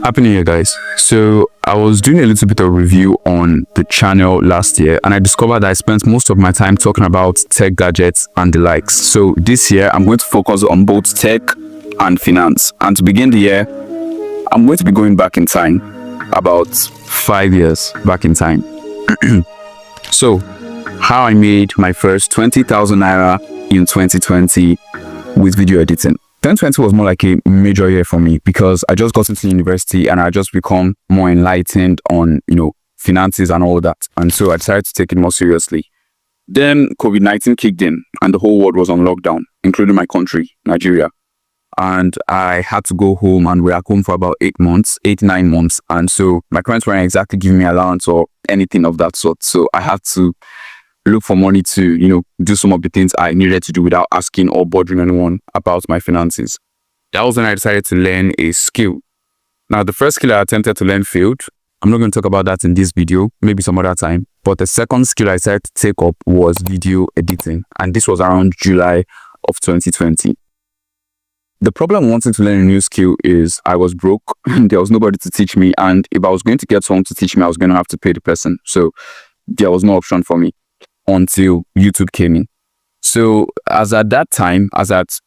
Happy New Year, guys. So I was doing a little bit of review on the channel last year, and I discovered that I spent most of my time talking about tech gadgets and the likes. So this year I'm going to focus on both tech and finance. And to begin the year, I'm going to be going back in time, about 5 years back in time. So how I made my first 20,000 naira in 2020 with video editing. 2020 was more like a major year for me because I just got into university and I just become more enlightened on, finances and all that. And so I decided to take it more seriously. Then COVID-19 kicked in and the whole world was on lockdown, including my country, Nigeria. And I had to go home, and we were at home for about 9 months. And so my parents weren't exactly giving me allowance or anything of that sort. So I had to look for money to, do some of the things I needed to do without asking or bothering anyone about my finances. That was when I decided to learn a skill. Now, the first skill I attempted to learn failed. I'm not going to talk about that in this video, maybe some other time. But the second skill I decided to take up was video editing. And this was around July of 2020. The problem wanting to learn a new skill is I was broke. There was nobody to teach me. And if I was going to get someone to teach me, I was going to have to pay the person. So there was no option for me until YouTube came in. So as at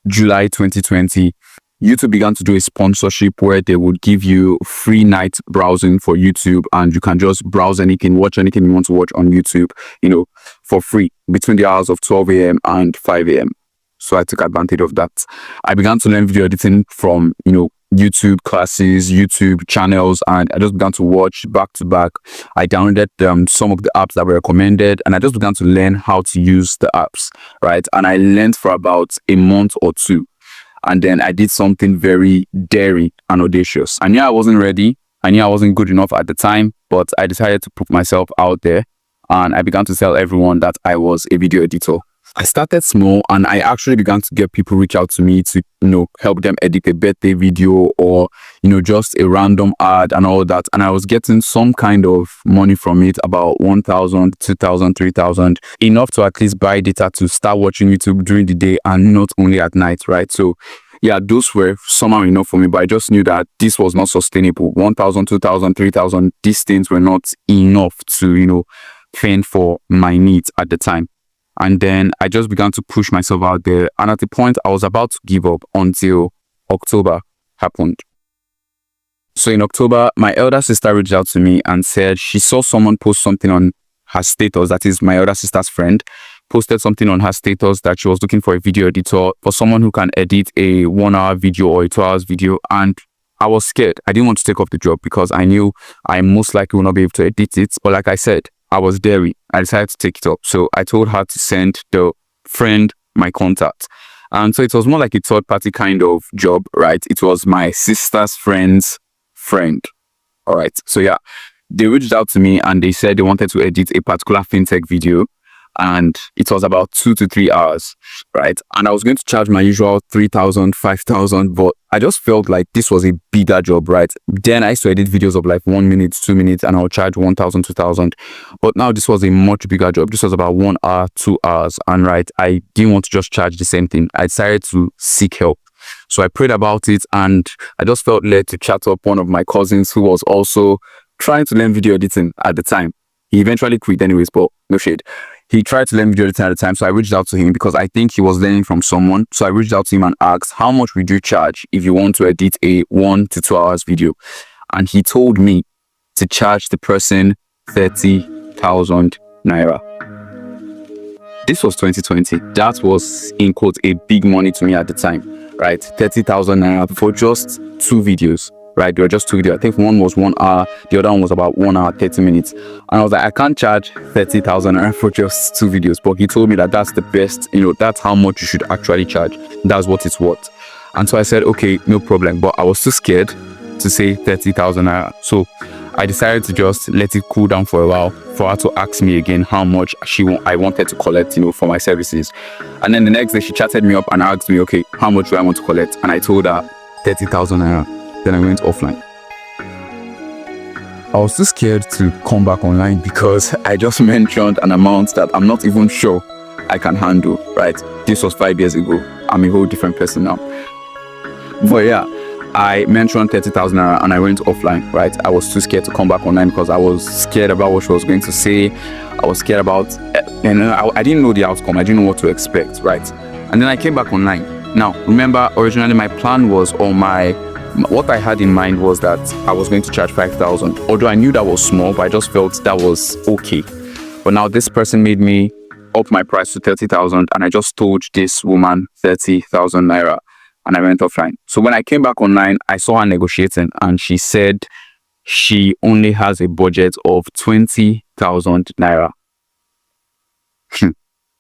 July 2020, YouTube began to do a sponsorship where they would give you free night browsing for YouTube, and you can just browse anything, watch anything you want to watch on YouTube, for free between the hours of 12 a.m. and 5 a.m. So I took advantage of that. I began to learn video editing from, YouTube classes, YouTube channels, and I just began to watch back to back. I downloaded some of the apps that were recommended, and I just began to learn how to use the apps, right? And I learned for about a month or two. And then I did something very daring and audacious. I knew I wasn't ready. I knew I wasn't good enough at the time, but I decided to put myself out there, and I began to tell everyone that I was a video editor. I started small, and I actually began to get people reach out to me to, help them edit a birthday video or, just a random ad and all that. And I was getting some kind of money from it, about 1,000, 2,000, 3,000, enough to at least buy data to start watching YouTube during the day and not only at night, right? So yeah, those were somehow enough for me, but I just knew that this was not sustainable. 1,000, 2,000, 3,000, these things were not enough to, fend for my needs at the time. And then I just began to push myself out there. And at the point, I was about to give up until October happened. So in October, my elder sister reached out to me and said she saw someone post something on her status. That is my elder sister's friend posted something on her status that she was looking for a video editor, for someone who can edit a 1-hour video or a 2 hours video. And I was scared. I didn't want to take up the job because I knew I most likely would not be able to edit it. But like I said, I was daring. I decided to take it up. So I told her to send the friend my contact. And so it was more like a third party kind of job, right? It was my sister's friend's friend. All right. So yeah, they reached out to me and they said they wanted to edit a particular fintech video. And it was about 2 to 3 hours, right? And I was going to charge my usual 3,000, 5,000, but I just felt like this was a bigger job, right? Then I used to edit videos of like 1 minute, 2 minutes, and I'll charge 1,000, 2,000. But now this was a much bigger job. This was about 1 hour, 2 hours. And right, I didn't want to just charge the same thing. I decided to seek help. So I prayed about it, and I just felt led to chat up one of my cousins who was also trying to learn video editing at the time. He eventually quit anyways, but no shade. He tried to learn video editing at the time, so I reached out to him because I think he was learning from someone. So I reached out to him and asked, how much would you charge if you want to edit a 1 to 2 hours video? And he told me to charge the person 30,000 naira. This was 2020. That was, in quotes, a big money to me at the time, right? 30,000 naira for just 2 videos. Right, there were just 2 videos. I think one was 1 hour, the other one was about 1 hour, 30 minutes. And I was like, I can't charge 30,000 for just 2 videos. But he told me that that's the best, that's how much you should actually charge. That's what it's worth. And so I said, okay, no problem. But I was too scared to say 30,000 naira. So I decided to just let it cool down for a while for her to ask me again how much I wanted to collect, for my services. And then the next day she chatted me up and asked me, okay, how much do I want to collect? And I told her 30,000 naira. Then I went offline. I was too scared to come back online because I just mentioned an amount that I'm not even sure I can handle, right? This was 5 years ago. I'm a whole different person now. But yeah, I mentioned 30,000 naira and I went offline, right? I was too scared to come back online because I was scared about what she was going to say. I was scared about, and I didn't know the outcome. I didn't know what to expect, right? And then I came back online. Now, remember, originally my plan was, or what I had in mind was that I was going to charge 5,000. Although I knew that was small, but I just felt that was okay. But now this person made me up my price to 30,000, and I just told this woman 30,000 naira, and I went offline. So when I came back online, I saw her negotiating, and she said she only has a budget of 20,000 naira.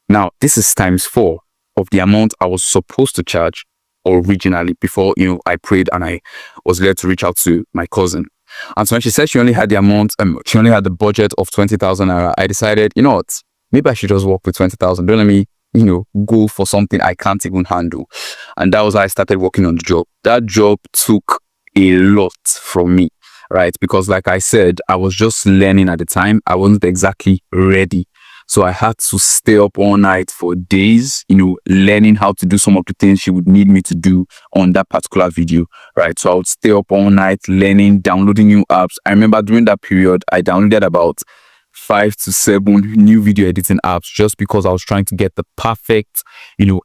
Now, this is times 4 of the amount I was supposed to charge originally before, I prayed and I was led to reach out to my cousin. And so when she said she only had the amount, she only had the budget of 20,000 naira, I decided, you know what, maybe I should just work with 20,000. Don't let me, go for something I can't even handle. And that was how I started working on the job. That job took a lot from me, right? Because like I said, I was just learning at the time. I wasn't exactly ready. So I had to stay up all night for days, learning how to do some of the things she would need me to do on that particular video, right? So I would stay up all night learning, downloading new apps. I remember during that period, I downloaded about 5 to 7 new video editing apps just because I was trying to get the perfect,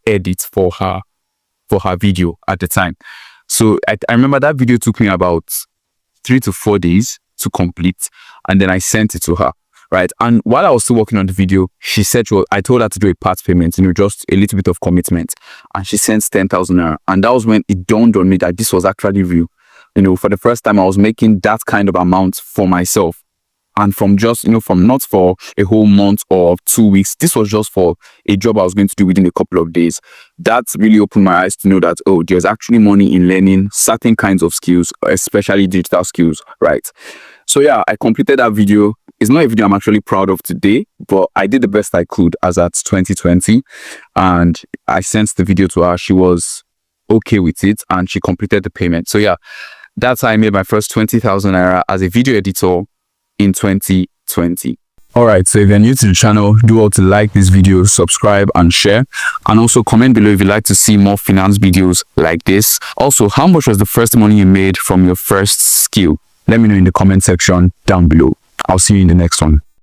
edit for her video at the time. So I remember that video took me about 3 to 4 days to complete, and then I sent it to her. Right. And while I was still working on the video, she said, I told her to do a part payment, just a little bit of commitment. And she sent 10,000 naira. And that was when it dawned on me that this was actually real. For the first time, I was making that kind of amount for myself. And from just, from not for a whole month or 2 weeks, this was just for a job I was going to do within a couple of days. That really opened my eyes to know that, there's actually money in learning certain kinds of skills, especially digital skills, right? So yeah, I completed that video. It's not a video I'm actually proud of today, but I did the best I could as at 2020. And I sent the video to her. She was okay with it and she completed the payment. So yeah, that's how I made my first 20,000 naira as a video editor in 2020. Alright, so if you're new to the channel, do well to like this video, subscribe and share. And also comment below if you'd like to see more finance videos like this. Also, how much was the first money you made from your first skill? Let me know in the comment section down below. I'll see you in the next one.